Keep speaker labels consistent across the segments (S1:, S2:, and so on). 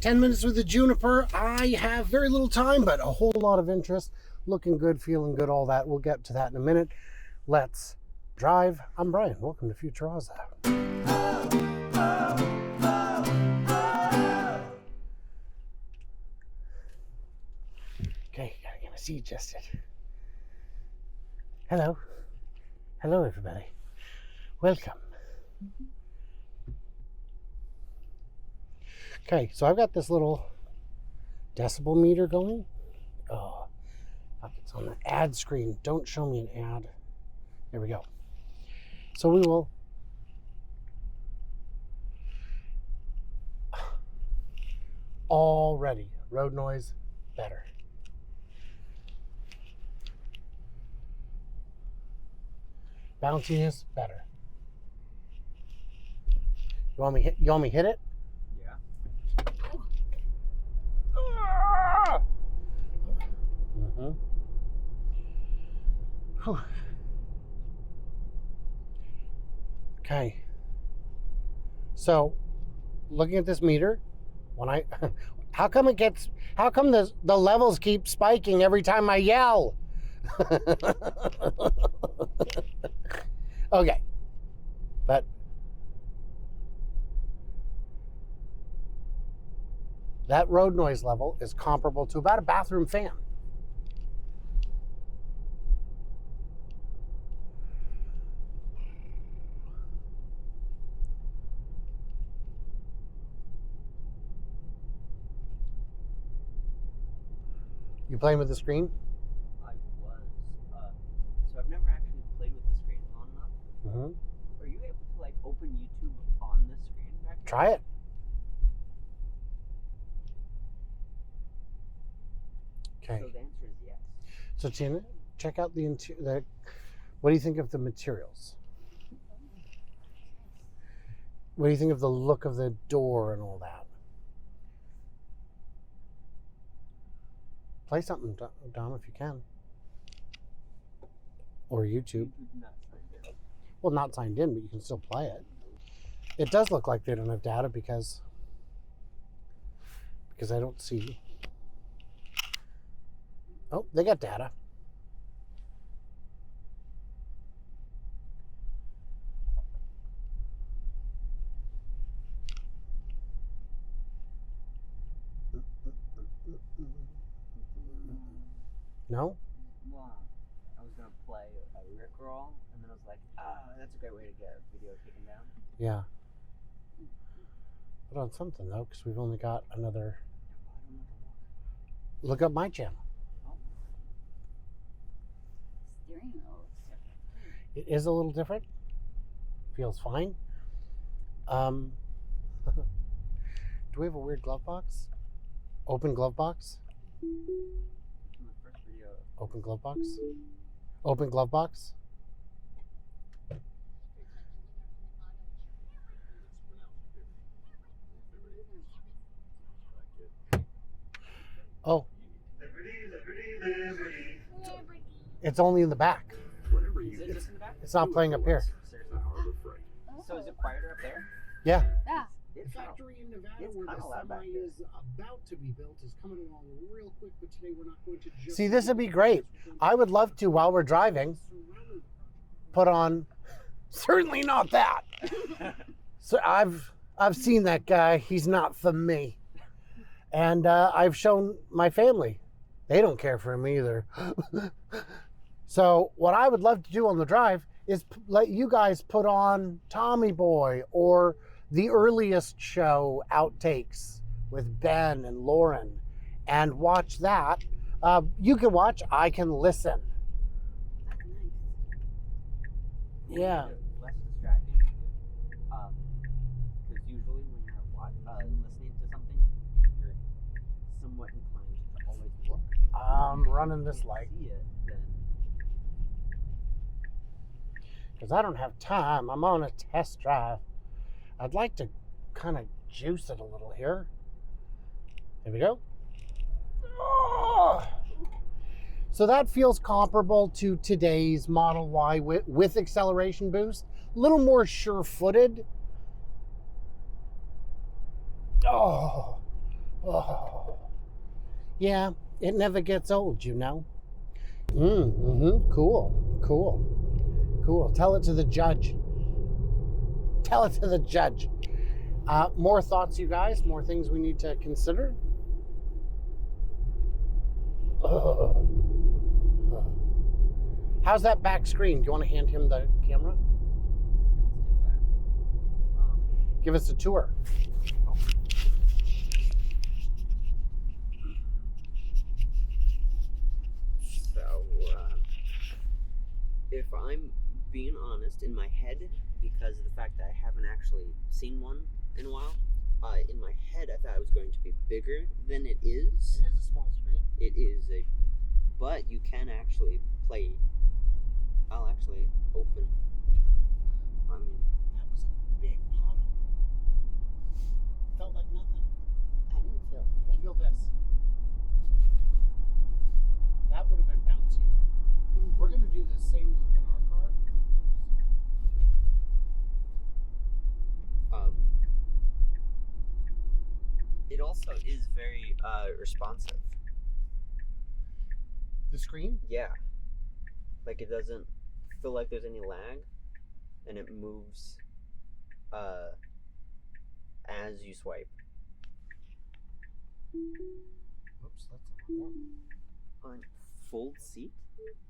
S1: 10 minutes with the Juniper. I have very little time, but a whole lot of interest. Looking good, feeling good, all that. We'll get to that in a minute. Let's drive. I'm Brian. Welcome to Futuraza. Okay, gotta get my seat adjusted. Hello. Hello, everybody. Welcome. Okay, so I've got this little decibel meter going. Oh, fuck, it's on the ad screen. Don't show me an ad. There we go. So we will already road noise better. Bounciness better. You want me hit it? Okay. So, looking at this meter, how come the levels keep spiking every time I yell? Okay. But that road noise level is comparable to about a bathroom fan. You playing with the screen?
S2: I was. So I've never actually played with the screen on enough.
S1: Mm-hmm.
S2: Are you able to like open YouTube on this screen back here?
S1: Try it. Okay.
S2: So the answer is yes.
S1: So Tina, check out the interior. What do you think of the materials? What do you think of the look of the door and all that? Play something, Dom, if you can. Or YouTube.
S2: Not signed in.
S1: Well, not signed in, but you can still play it. It does look like they don't have data because I don't see. Oh, they got data. No?
S2: Well, I was going to play a Rickroll, and then I was like, that's a great way to get a video taken down.
S1: Yeah. Put on something, though, because we've only got another... Look up my channel.
S3: Steering wheel looks different.
S1: It is a little different. Feels fine. Do we have a weird glove box? Open glove box?
S2: In the first video.
S1: Open glove box? Open glove box? Oh. It's only in the back.
S2: Is it just in the back?
S1: It's not playing up here.
S2: Seriously? So is it quieter up there?
S1: Yeah.
S3: Yeah.
S1: The factory in Nevada
S2: It's
S1: where the
S2: kinda loud back
S1: semi
S2: there.
S1: is about to be built is coming along real quick, but today we're not going to just... See, this would be great. I would love to, while we're driving, put on... Certainly not that. So I've seen that guy. He's not for me. And I've shown my family. They don't care for him either. So what I would love to do on the drive is let you guys put on Tommy Boy or the earliest show outtakes with Ben and Lauren and watch that. You can watch, I can listen.
S3: That's nice.
S1: Yeah.
S2: Less distracting. Because usually when you're listening to something, you're somewhat inclined to always look.
S1: I'm running this light
S2: See it, then
S1: because I don't have time. I'm on a test drive. I'd like to kind of juice it a little here. There we go. Oh! So that feels comparable to today's Model Y with acceleration boost. A little more sure-footed. Oh, Oh, yeah, it never gets old, you know. Cool. Tell it to the judge. Tell it to the judge. More thoughts, you guys? More things we need to consider? How's that back screen? Do you want to hand him the camera? Give us a tour.
S2: So, if I'm being honest, in my head, because of the fact that I haven't actually seen one in a while, in my head I thought it was going to be bigger than it is.
S1: It is a small screen.
S2: It is but you can actually play. I'll actually open. I mean,
S1: That was a big puddle. Felt like nothing.
S3: I didn't feel anything.
S1: Feel this. That would have been bouncy. We're going to do the same loop in our car.
S2: it also is very responsive.
S1: The screen?
S2: Yeah. Like it doesn't feel like there's any lag, and it moves as you swipe.
S1: Oops, that's a lot more.
S2: On fold seat?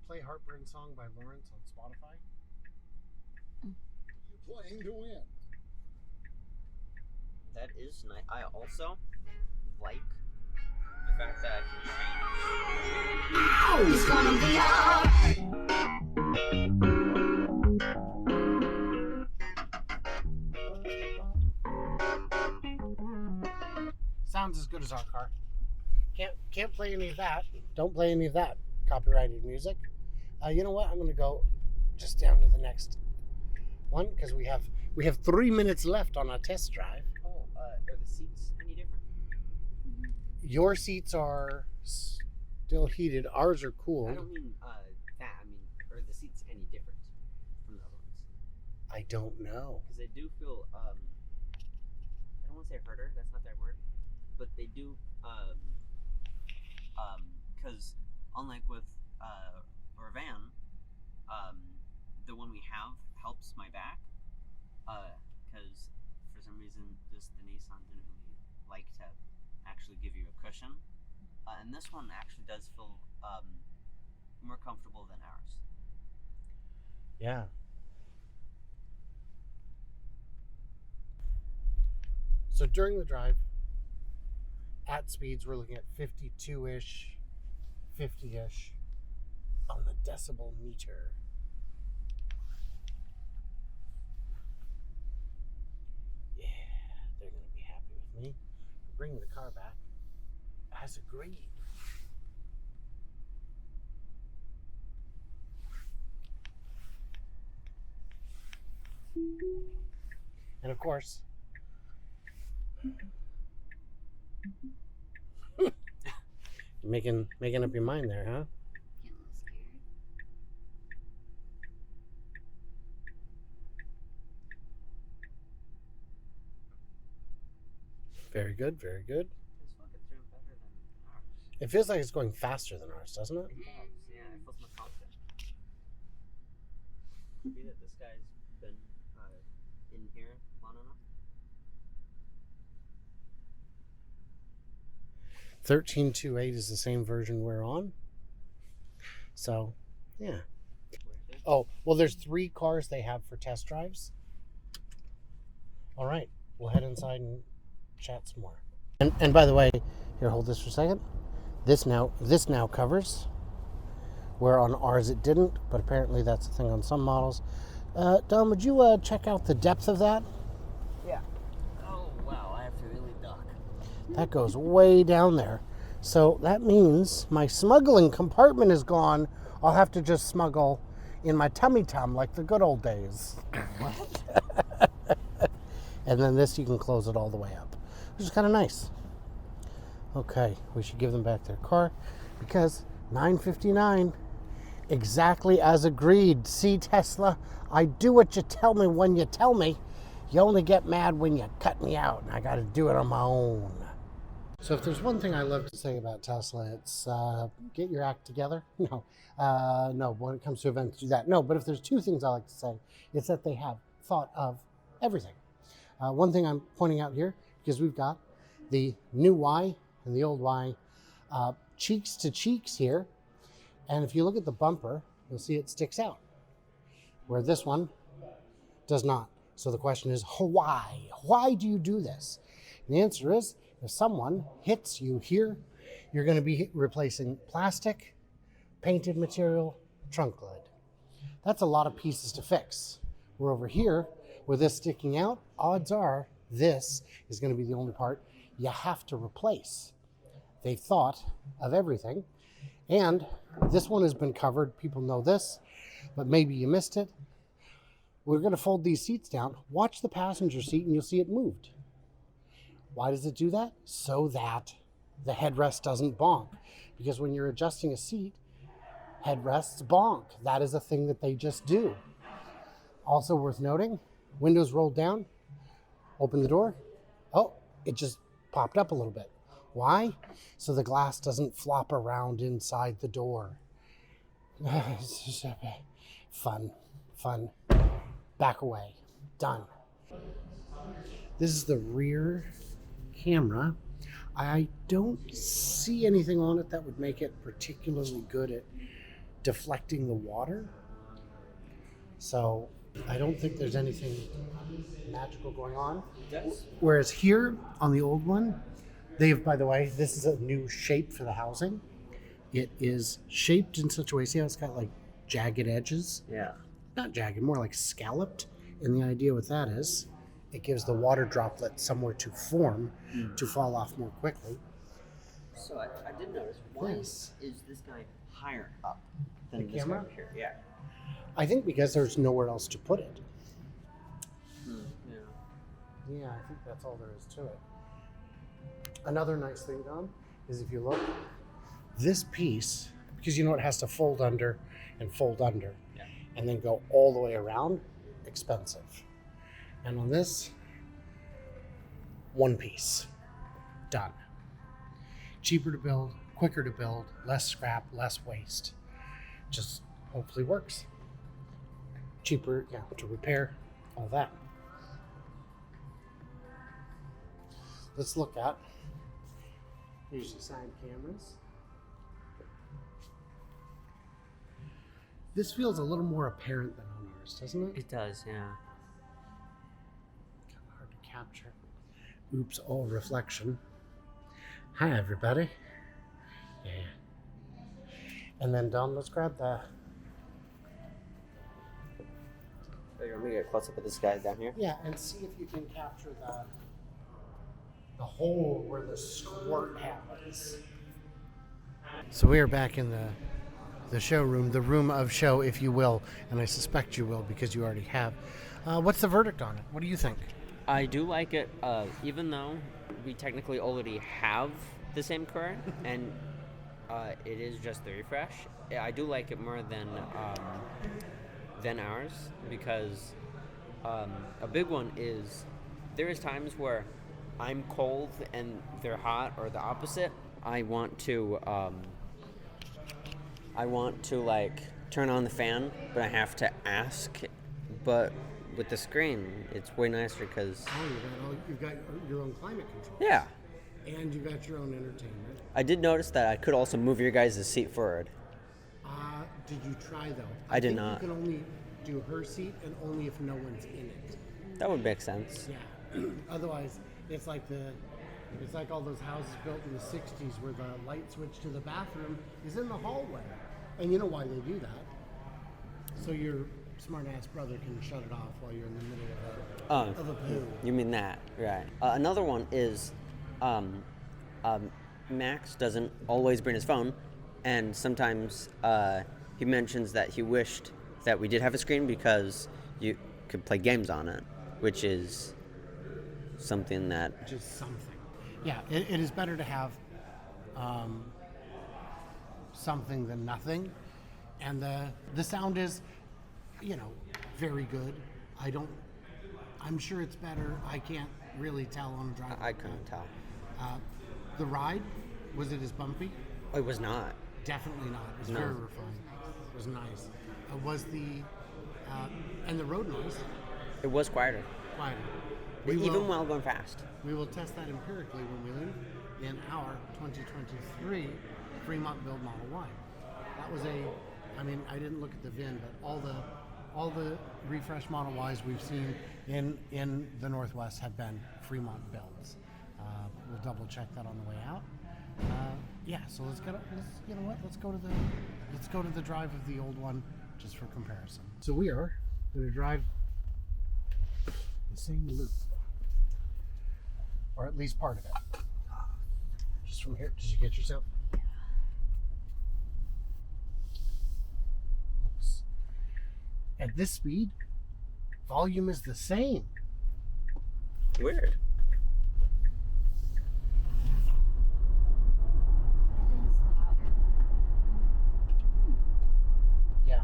S1: Play Heartburn Song by Lawrence on Spotify.
S4: You're playing to win.
S2: That is nice. I also like the fact that I can change.
S5: Oh, it's gonna be alright.
S1: Sounds as good as our car. Can't play any of that. Don't play any of that copyrighted music. You know what? I'm gonna go just down to the next one because we have 3 minutes left on our test drive.
S2: Oh, are the seats any different?
S1: Your seats are still heated. Ours are cooled.
S2: I don't mean that. I mean, are the seats any different from the other ones?
S1: I don't know.
S2: Because they do feel, I don't want to say harder, that's not that word, but they do, because unlike with our van, the one we have helps my back, because for some reason the Nissan didn't really like to actually give you a cushion, and this one actually does feel more comfortable than ours.
S1: Yeah. So during the drive, at speeds, we're looking at 52-ish, 50-ish on the decibel meter. Yeah, they're going to be happy with me for bringing the car back as agreed. And of course, making up your mind there, huh?
S3: Getting a little scared.
S1: Very good, very good.
S2: This fucking trim better than ours.
S1: It feels like it's going faster than ours, doesn't it?
S2: It does, yeah, it feels more confident. Could be that this guy's been in here long enough.
S1: 13.2.8 is the same version we're on. So, yeah.
S2: Where is it?
S1: Oh, well, there's 3 cars they have for test drives. All right, we'll head inside and chat some more. And by the way, here, hold this for a second. This now covers. Where on ours it didn't, but apparently that's the thing on some models. Dom, would you check out the depth of that?
S2: Yeah. Oh, wow, I have to really duck.
S1: That goes way down there. So that means my smuggling compartment is gone. I'll have to just smuggle in my tummy tum like the good old days.
S2: What?
S1: And then this, you can close it all the way up, which is kind of nice. Okay, we should give them back their car because 9:59, exactly as agreed. See, Tesla, I do what you tell me when you tell me. You only get mad when you cut me out, and I got to do it on my own. So if there's one thing I love to say about Tesla, it's get your act together. No, when it comes to events, do that. No, but if there's two things I like to say, it's that they have thought of everything. One thing I'm pointing out here, because we've got the new Y and the old Y cheeks to cheeks here. And if you look at the bumper, you'll see it sticks out, where this one does not. So the question is, why? Why do you do this? And the answer is, if someone hits you here, you're going to be replacing plastic, painted material, trunk lid. That's a lot of pieces to fix. We're over here, with this sticking out, odds are this is going to be the only part you have to replace. They've thought of everything. And this one has been covered. People know this, but maybe you missed it. We're going to fold these seats down. Watch the passenger seat and you'll see it moved. Why does it do that? So that the headrest doesn't bonk. Because when you're adjusting a seat, headrests bonk. That is a thing that they just do. Also worth noting, windows rolled down, open the door. Oh, it just popped up a little bit. Why? So the glass doesn't flop around inside the door. Fun. Back away. Done. This is the rear camera. I don't see anything on it that would make it particularly good at deflecting the water. So I don't think there's anything magical going on. Whereas here on the old one, by the way, this is a new shape for the housing. It is shaped in such a way, see how it's got like jagged edges?
S2: Yeah.
S1: Not jagged, more like scalloped. And the idea with that is it gives the water droplet somewhere to form to fall off more quickly.
S2: So I did notice, why is this guy higher up than
S1: The
S2: this
S1: camera?
S2: guy over here? Yeah.
S1: I think because there's nowhere else to put it.
S2: Yeah.
S1: Yeah, I think that's all there is to it. Another nice thing, Don, is if you look, this piece, because you know it has to fold under and fold under, and then go all the way around, expensive. And on this, one piece, done. Cheaper to build, quicker to build, less scrap, less waste. Just hopefully works. Cheaper, to repair, all that. Let's look at, here's your side cameras. This feels a little more apparent than on ours, doesn't it?
S2: It does, yeah.
S1: Kind of hard to capture. Oops, all reflection. Hi, everybody. Yeah. And then, Don, let's grab the...
S2: So you want me to get a close-up of this guy down here?
S1: Yeah, and see if you can capture the hole where the squirt happens. So we are back in the showroom, the room of show, if you will, and I suspect you will because you already have. What's the verdict on it? What do you think?
S2: I do like it, even though we technically already have the same car, and it is just the refresh. I do like it more than ours, because a big one is there is times where I'm cold and they're hot, or the opposite. I want to like turn on the fan, but I have to ask. But with the screen, it's way nicer because
S1: You've got your own climate control.
S2: yeah.
S1: And you got your own entertainment.
S2: I did notice that I could also move your guys' seat forward.
S1: Did you try though?
S2: I did not.
S1: You can only do her seat, and only if no one's in it.
S2: That would make sense.
S1: Yeah. Otherwise, it's like all those houses built in the '60s where the light switch to the bathroom is in the hallway, and you know why they do that? So your smart-ass brother can shut it off while you're in the middle of a poo.
S2: You mean that, right? Another one is, Max doesn't always bring his phone, and sometimes he mentions that he wished that we did have a screen because you could play games on it, which is something that...
S1: Which is something. Yeah, it is better to have something than nothing. And the sound is, very good. I'm sure it's better. I can't really tell on a drive.
S2: I couldn't tell.
S1: The ride, was it as bumpy?
S2: It was not.
S1: Definitely not. It was
S2: No.
S1: very refined. It was nice. Was the and the road noise
S2: It was quieter,
S1: quieter?
S2: even while going fast.
S1: We will test that empirically when we leave in our 2023 Fremont build Model Y. That was I didn't look at the VIN, but all the refresh Model Ys we've seen in the Northwest have been Fremont builds. We'll double check that on the way out. So let's go to the drive of the old one just for comparison. So we are going to drive the same loop, or at least part of it. Just from here. Did you get yourself? At this speed, volume is the same.
S2: Weird.
S1: Yeah.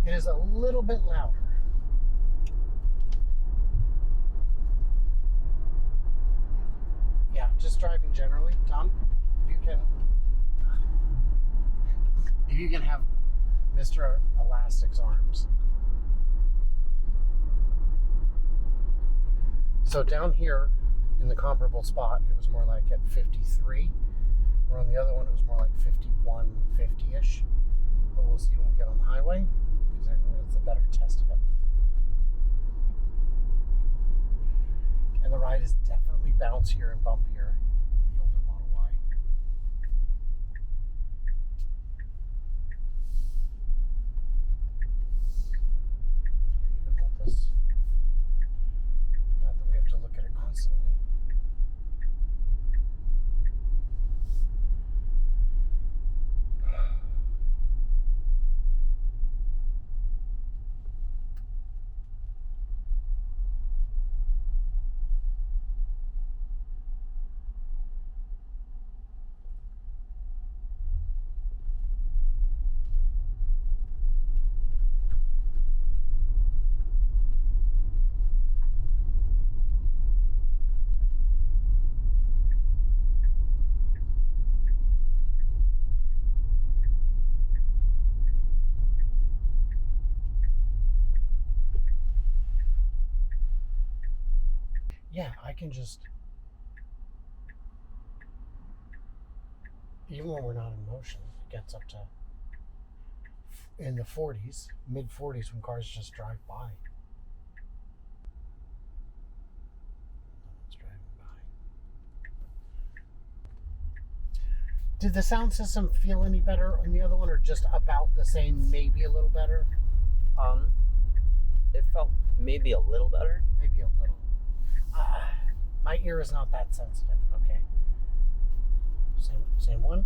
S1: It is a little bit louder. Yeah, just driving generally. Tom, if you can have Mr. Elastic's arms. So down here in the comparable spot, it was more like at 53. Or on the other one, it was more like 51, 50-ish. But we'll see when we get on the highway, because I think that's a better test of it. And the ride is definitely bouncier and bumpier in the older Model Y. Here, you can hold this. Not that we have to look at it constantly. Yeah, I can just, even when we're not in motion, it gets up to in the 40s, mid 40s when cars just drive by. It's driving by. Did the sound system feel any better on the other one, or just about the same, maybe a little better?
S2: It felt maybe a little better.
S1: Maybe a little. My ear is not that sensitive. Okay. Same one.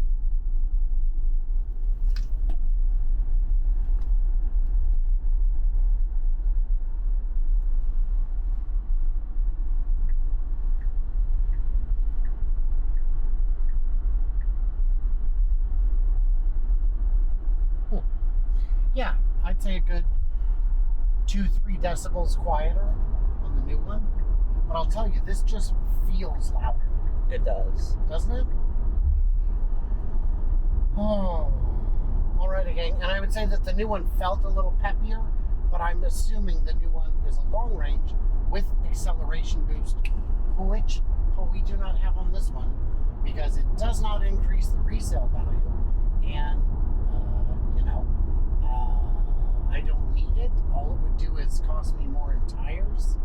S1: Yeah, I'd say a good 2-3 decibels quieter on the new one. But I'll tell you, this just feels louder.
S2: It does.
S1: Doesn't it? Oh. Alrighty, gang. And I would say that the new one felt a little peppier, but I'm assuming the new one is a long range with acceleration boost, which we do not have on this one, because it does not increase the resale value. And, I don't need it. All it would do is cost me more in tires.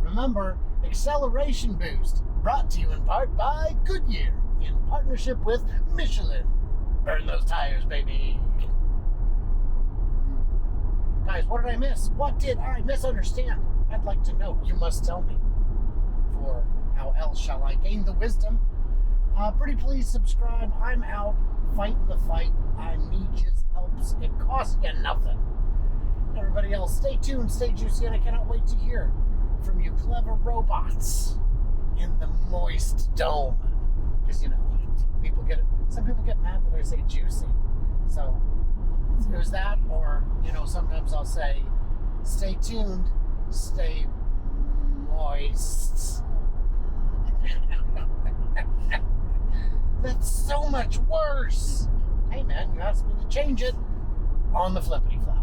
S1: Remember, acceleration boost, brought to you in part by Goodyear, in partnership with Michelin. Burn those tires, baby. Guys, what did I miss? What did I misunderstand? I'd like to know. You must tell me. For how else shall I gain the wisdom? Pretty please subscribe. I'm out fighting the fight. I need your helps. It costs you nothing. Everybody else, stay tuned, stay juicy, and I cannot wait to hear from you clever robots in the moist dome. Because, some people get mad that I say juicy. So, there's that, or, sometimes I'll say, stay tuned, stay moist. That's so much worse. Hey man, you asked me to change it on the flippity flap.